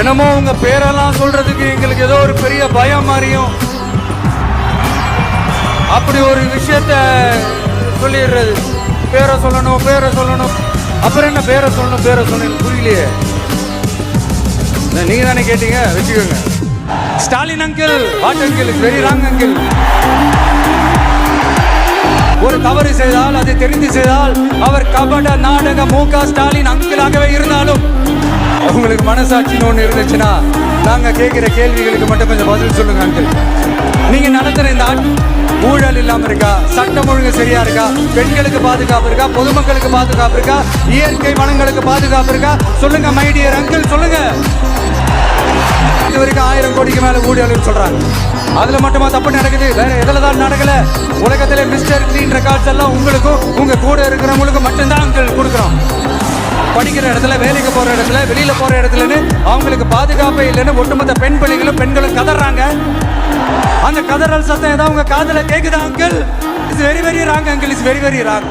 என்னமோ உங்க பேரெல்லாம் சொல்றதுக்கு எங்களுக்கு ஏதோ ஒரு பெரிய பயம் மாதிரியும் அப்படி ஒரு விஷயத்த சொல்லிடுறது. பேரை சொல்லணும். அப்புறம் என்ன பேரை சொல்லணும் புரியலையே. நீங்க தானே கேட்டீங்க, வச்சுக்கோங்க. Stalin uncle, what uncle, is very wrong uncle. ஒரு தவறு செய்தால், அதை தெரிந்து செய்தால், அவர் கபட நாடக மு.க. ஸ்டாலின் அங்கிளாகவே இருந்தாலும் உங்களுக்கு மனசாட்சின்னு ஒன்று இருந்துச்சுன்னா நாங்க கேட்கிற கேள்விகளுக்கு மட்டும் கொஞ்சம் பதில் சொல்லுங்க அங்கிள். நீங்க நடத்துற இந்த ஊழல் இல்லாம இருக்கா? சட்டம் ஒழுங்கு சரியா இருக்கா? பெண்களுக்கு பாதுகாப்பு இருக்கா? பொதுமக்களுக்கு பாதுகாப்பு இருக்கா? இயற்கை வளங்களுக்கு பாதுகாப்பு இருக்கா? சொல்லுங்க மை டியர் அங்கிள், சொல்லுங்க. இது வரைக்கும் 1000 கோடிக்கு மேல ஊழல் சொல்றாங்க. அதுல மட்டுமா தப்பு நடக்குது? வேற எதுல தான் நடக்கல? உலகத்திலே மிஸ்டர் கிளீன் ரெக்கார்ட்ஸ் எல்லாம் உங்களுக்கும் உங்க கூட இருக்கிறவங்களுக்கும் மட்டும்தான் அங்கிள் கொடுக்குறோம். படிக்கிற இடத்துல, வேலைக்கு போற இடத்துல, வெளியில போற இடத்துலன்னு அவங்களுக்கு பாதுகாப்பே இல்லைன்னு ஒட்டுமொத்த பெண்களும் கதறாங்க. அந்த கதறல் சத்தம் ஏதாவது உங்க காதுல கேக்குதா uncle? It's very very wrong uncle, it's very very wrong.